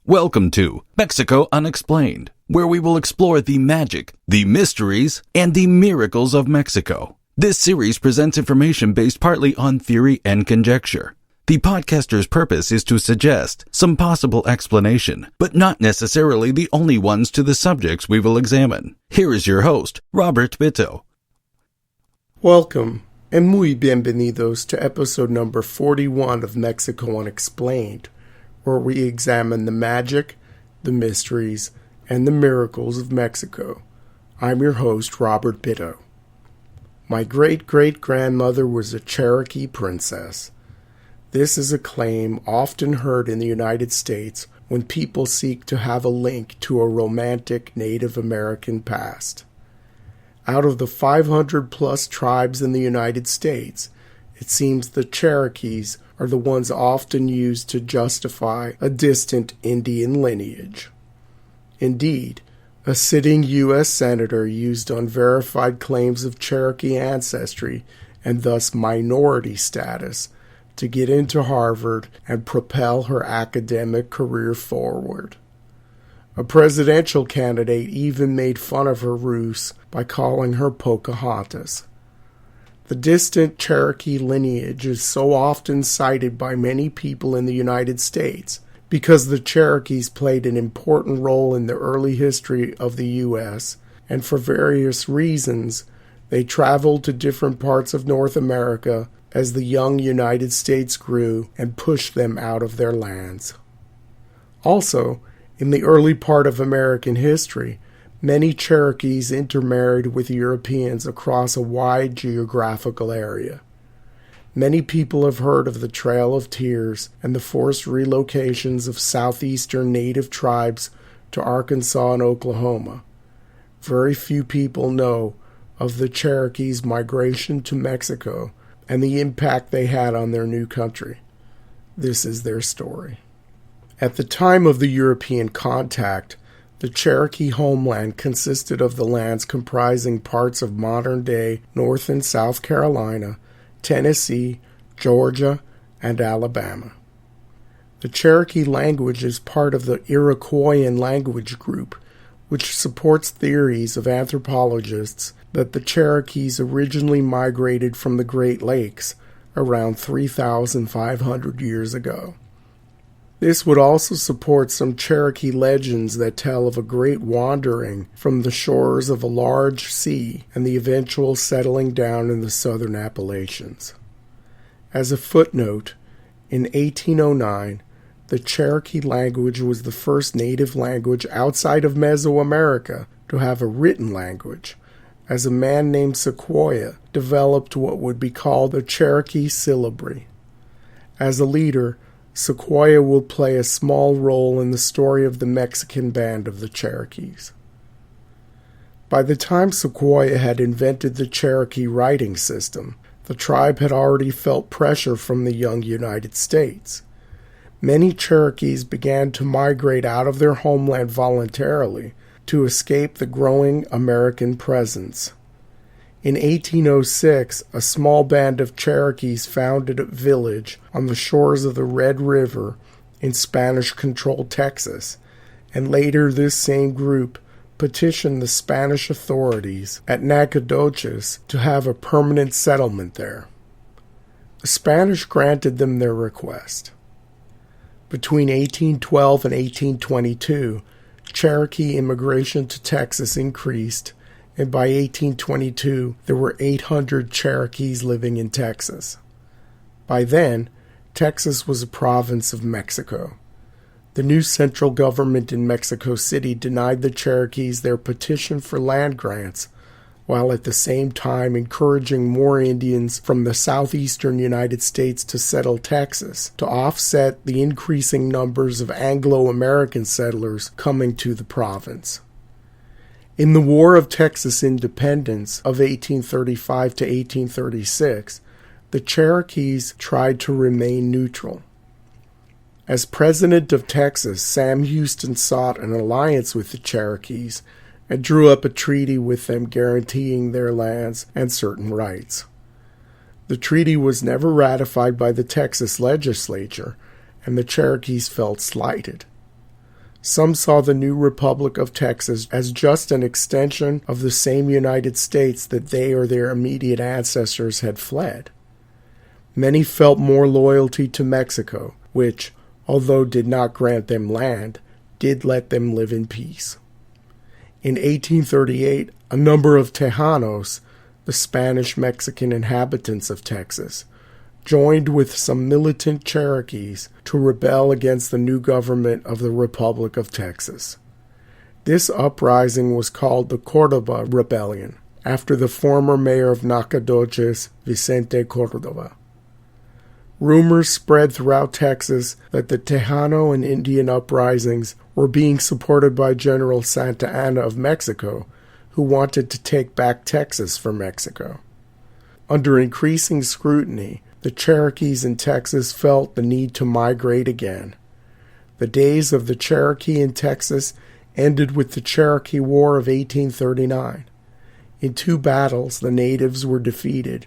Welcome to Mexico Unexplained, where we will explore the magic, the mysteries, and the miracles of Mexico. This series presents information based partly on theory and conjecture. The podcaster's purpose is to suggest some possible explanation, but not necessarily the only ones to the subjects we will examine. Here is your host, Robert Bitto. Welcome, and muy bienvenidos to episode number 41 of Mexico Unexplained, where we examine the magic, the mysteries, and the miracles of Mexico. I'm your host, Robert Bitto. My great-great-grandmother was a Cherokee princess. This is a claim often heard in the United States when people seek to have a link to a romantic Native American past. Out of the 500-plus tribes in the United States, it seems the Cherokees are the ones often used to justify a distant Indian lineage. Indeed, a sitting U.S. Senator used unverified claims of Cherokee ancestry and thus minority status to get into Harvard and propel her academic career forward. A presidential candidate even made fun of her ruse by calling her Pocahontas. The distant Cherokee lineage is so often cited by many people in the United States because the Cherokees played an important role in the early history of the U.S., and for various reasons, they traveled to different parts of North America as the young United States grew and pushed them out of their lands. Also, in the early part of American history, many Cherokees intermarried with Europeans across a wide geographical area. Many people have heard of the Trail of Tears and the forced relocations of southeastern native tribes to Arkansas and Oklahoma. Very few people know of the Cherokees' migration to Mexico and the impact they had on their new country. This is their story. At the time of the European contact, the Cherokee homeland consisted of the lands comprising parts of modern-day North and South Carolina, Tennessee, Georgia, and Alabama. The Cherokee language is part of the Iroquoian language group, which supports theories of anthropologists that the Cherokees originally migrated from the Great Lakes around 3,500 years ago. This would also support some Cherokee legends that tell of a great wandering from the shores of a large sea and the eventual settling down in the southern Appalachians. As a footnote, in 1809, the Cherokee language was the first native language outside of Mesoamerica to have a written language, as a man named Sequoia developed what would be called the Cherokee syllabary. As a leader, Sequoia will play a small role in the story of the Mexican band of the Cherokees. By the time Sequoia had invented the Cherokee writing system, the tribe had already felt pressure from the young United States. Many Cherokees began to migrate out of their homeland voluntarily to escape the growing American presence. In 1806, a small band of Cherokees founded a village on the shores of the Red River in Spanish-controlled Texas, and later this same group petitioned the Spanish authorities at Nacogdoches to have a permanent settlement there. The Spanish granted them their request. Between 1812 and 1822, Cherokee immigration to Texas increased, and by 1822, there were 800 Cherokees living in Texas. By then, Texas was a province of Mexico. The new central government in Mexico City denied the Cherokees their petition for land grants, while at the same time encouraging more Indians from the southeastern United States to settle Texas to offset the increasing numbers of Anglo-American settlers coming to the province. In the War of Texas Independence of 1835 to 1836, the Cherokees tried to remain neutral. As President of Texas, Sam Houston sought an alliance with the Cherokees and drew up a treaty with them guaranteeing their lands and certain rights. The treaty was never ratified by the Texas legislature, and the Cherokees felt slighted. Some saw the new Republic of Texas as just an extension of the same United States that they or their immediate ancestors had fled. Many felt more loyalty to Mexico, which, although did not grant them land, did let them live in peace. In 1838, a number of Tejanos, the Spanish-Mexican inhabitants of Texas, joined with some militant Cherokees to rebel against the new government of the Republic of Texas. This uprising was called the Córdoba Rebellion, after the former mayor of Nacogdoches, Vicente Córdoba. Rumors spread throughout Texas that the Tejano and Indian uprisings were being supported by General Santa Anna of Mexico, who wanted to take back Texas for Mexico. Under increasing scrutiny, the Cherokees in Texas felt the need to migrate again. The days of the Cherokee in Texas ended with the Cherokee War of 1839. In 2 battles, the natives were defeated.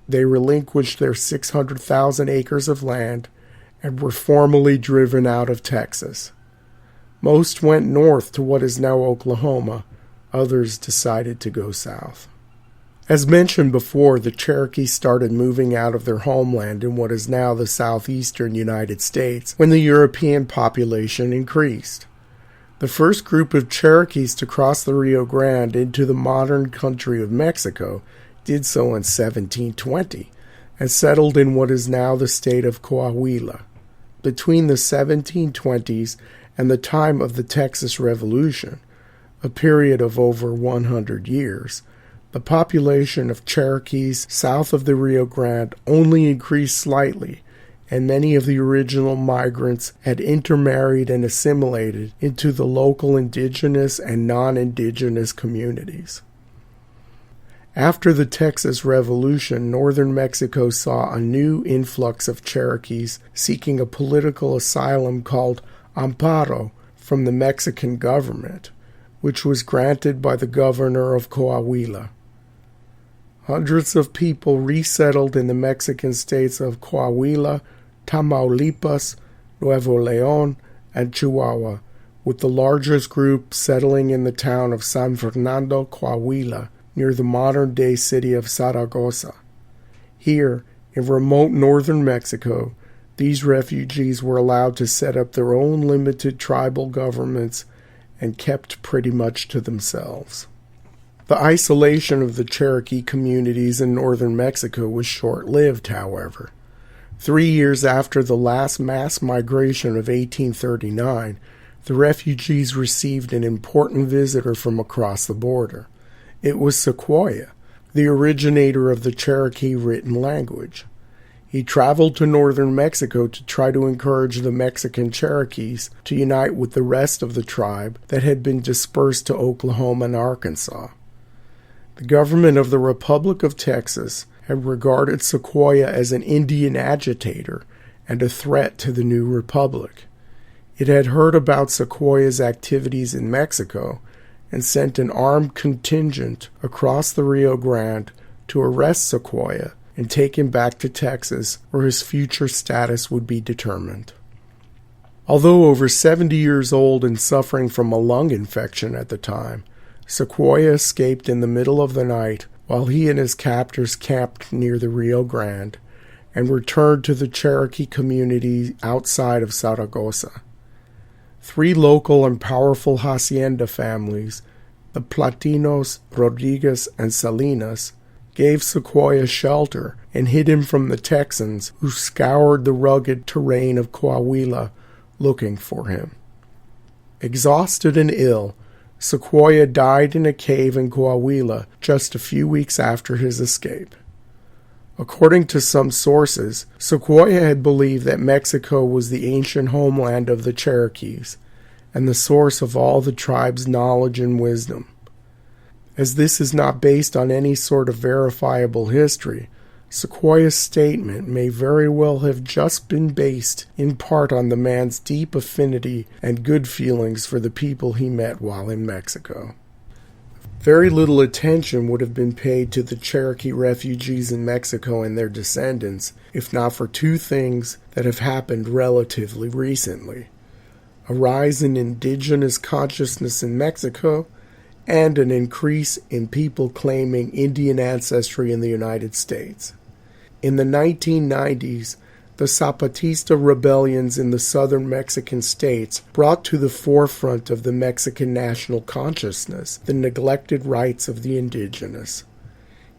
They relinquished their 600,000 acres of land and were formally driven out of Texas. Most went north to what is now Oklahoma. Others decided to go south. As mentioned before, the Cherokee started moving out of their homeland in what is now the southeastern United States when the European population increased. The first group of Cherokees to cross the Rio Grande into the modern country of Mexico did so in 1720 and settled in what is now the state of Coahuila. Between the 1720s and the time of the Texas Revolution, a period of over 100 years, the population of Cherokees south of the Rio Grande only increased slightly, and many of the original migrants had intermarried and assimilated into the local indigenous and non-indigenous communities. After the Texas Revolution, northern Mexico saw a new influx of Cherokees seeking a political asylum called amparo from the Mexican government, which was granted by the governor of Coahuila. Hundreds of people resettled in the Mexican states of Coahuila, Tamaulipas, Nuevo León, and Chihuahua, with the largest group settling in the town of San Fernando, Coahuila, near the modern-day city of Zaragoza. Here, in remote northern Mexico, these refugees were allowed to set up their own limited tribal governments and kept pretty much to themselves. The isolation of the Cherokee communities in northern Mexico was short-lived, however. 3 years after the last mass migration of 1839, the refugees received an important visitor from across the border. It was Sequoia, the originator of the Cherokee written language. He traveled to northern Mexico to try to encourage the Mexican Cherokees to unite with the rest of the tribe that had been dispersed to Oklahoma and Arkansas. The government of the Republic of Texas had regarded Sequoia as an Indian agitator and a threat to the new republic. It had heard about Sequoia's activities in Mexico and sent an armed contingent across the Rio Grande to arrest Sequoia and take him back to Texas, where his future status would be determined. Although over 70 years old and suffering from a lung infection at the time, Sequoia escaped in the middle of the night while he and his captors camped near the Rio Grande and returned to the Cherokee community outside of Zaragoza. 3 local and powerful hacienda families, the Platinos, Rodriguez, and Salinas, gave Sequoia shelter and hid him from the Texans who scoured the rugged terrain of Coahuila looking for him. Exhausted and ill, Sequoia died in a cave in Coahuila just a few weeks after his escape. According to some sources, Sequoia had believed that Mexico was the ancient homeland of the Cherokees and the source of all the tribe's knowledge and wisdom. As this is not based on any sort of verifiable history, Sequoia's statement may very well have just been based in part on the man's deep affinity and good feelings for the people he met while in Mexico. Very little attention would have been paid to the Cherokee refugees in Mexico and their descendants, if not for 2 things that have happened relatively recently. a rise in indigenous consciousness in Mexico, and an increase in people claiming Indian ancestry in the United States. In the 1990s, the Zapatista rebellions in the southern Mexican states brought to the forefront of the Mexican national consciousness the neglected rights of the indigenous.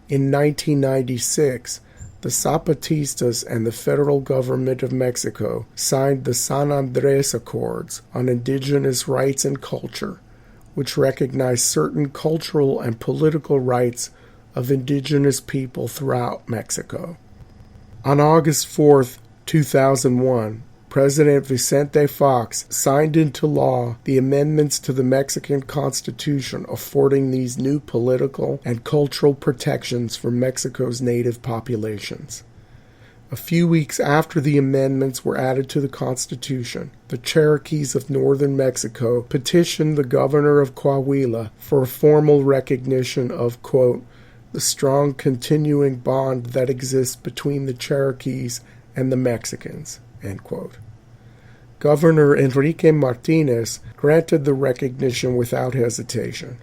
In 1996, the Zapatistas and the federal government of Mexico signed the San Andrés Accords on indigenous rights and culture, which recognize certain cultural and political rights of indigenous people throughout Mexico. On August 4, 2001, President Vicente Fox signed into law the amendments to the Mexican Constitution affording these new political and cultural protections for Mexico's native populations. A few weeks after the amendments were added to the Constitution, the Cherokees of northern Mexico petitioned the governor of Coahuila for a formal recognition of, quote, the strong continuing bond that exists between the Cherokees and the Mexicans, end quote. Governor Enrique Martinez granted the recognition without hesitation.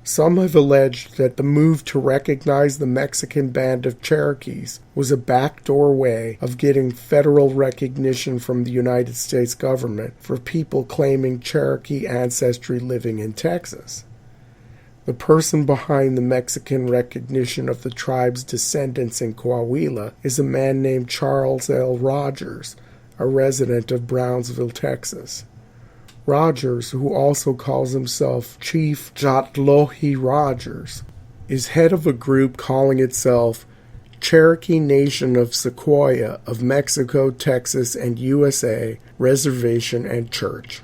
Some have alleged that the move to recognize the Mexican band of Cherokees was a backdoor way of getting federal recognition from the United States government for people claiming Cherokee ancestry living in Texas. The person behind the Mexican recognition of the tribe's descendants in Coahuila is a man named Charles L. Rogers, a resident of Brownsville, Texas. Rogers, who also calls himself Chief Jatlohi Rogers, is head of a group calling itself Cherokee Nation of Sequoia of Mexico, Texas, and USA Reservation and Church.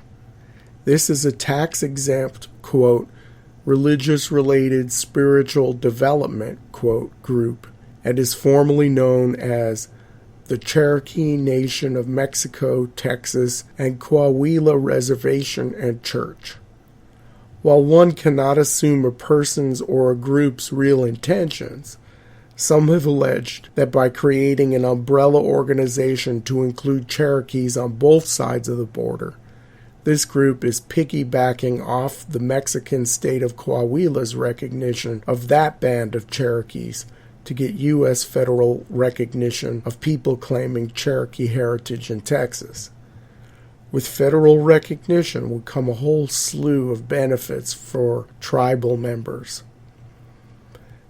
This is a tax-exempt, quote, religious-related spiritual development, quote, group, and is formally known as the Cherokee Nation of Mexico, Texas, and Coahuila Reservation and Church. While one cannot assume a person's or a group's real intentions, some have alleged that by creating an umbrella organization to include Cherokees on both sides of the border, this group is piggybacking off the Mexican state of Coahuila's recognition of that band of Cherokees to get U.S. federal recognition of people claiming Cherokee heritage in Texas. With federal recognition would come a whole slew of benefits for tribal members.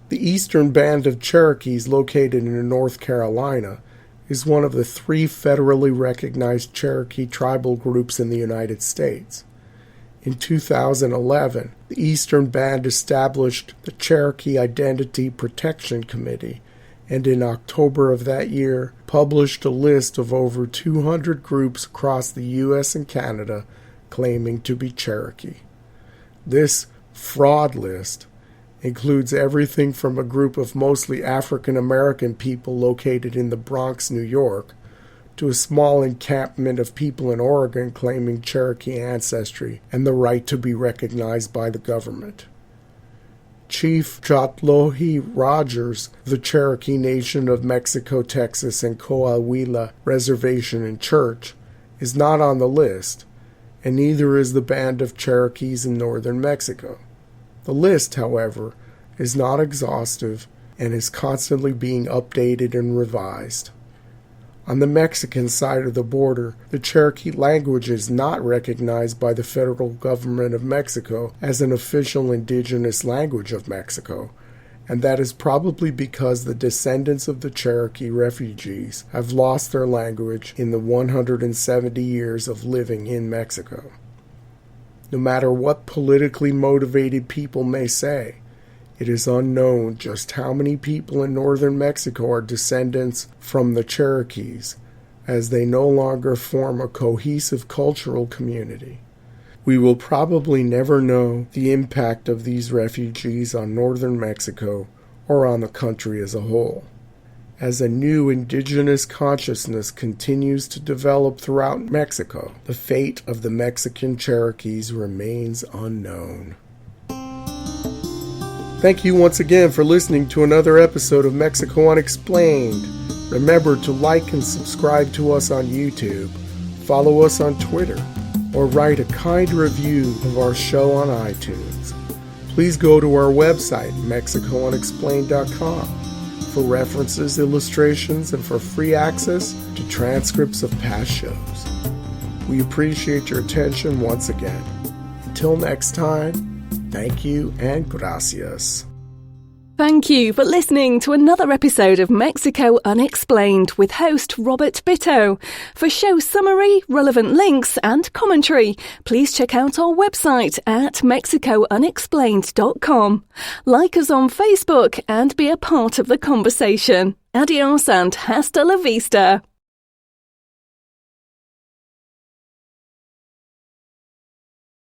The Eastern Band of Cherokees, located in North Carolina, is one of the 3 federally recognized Cherokee tribal groups in the United States. In 2011, the Eastern Band established the Cherokee Identity Protection Committee, and in October of that year published a list of over 200 groups across the U.S. and Canada claiming to be Cherokee. This fraud list includes everything from a group of mostly African American people located in the Bronx, New York, to a small encampment of people in Oregon claiming Cherokee ancestry and the right to be recognized by the government. Chief Jatlohi Rogers, the Cherokee Nation of Mexico, Texas, and Coahuila Reservation and Church, is not on the list, and neither is the Band of Cherokees in northern Mexico. The list, however, is not exhaustive and is constantly being updated and revised. On the Mexican side of the border, the Cherokee language is not recognized by the federal government of Mexico as an official indigenous language of Mexico, and that is probably because the descendants of the Cherokee refugees have lost their language in the 170 years of living in Mexico. No matter what politically motivated people may say, it is unknown just how many people in northern Mexico are descendants from the Cherokees, as they no longer form a cohesive cultural community. We will probably never know the impact of these refugees on northern Mexico or on the country as a whole. As a new indigenous consciousness continues to develop throughout Mexico, the fate of the Mexican Cherokees remains unknown. Thank you once again for listening to another episode of Mexico Unexplained. Remember to like and subscribe to us on YouTube. Follow us on Twitter. or write a kind review of our show on iTunes. Please go to our website, MexicoUnexplained.com, for references, illustrations, and for free access to transcripts of past shows. We appreciate your attention once again. Until next time, thank you and gracias. Thank you for listening to another episode of Mexico Unexplained with host Robert Bitto. For show summary, relevant links and commentary, please check out our website at mexicounexplained.com. Like us on Facebook and be a part of the conversation. Adios and hasta la vista.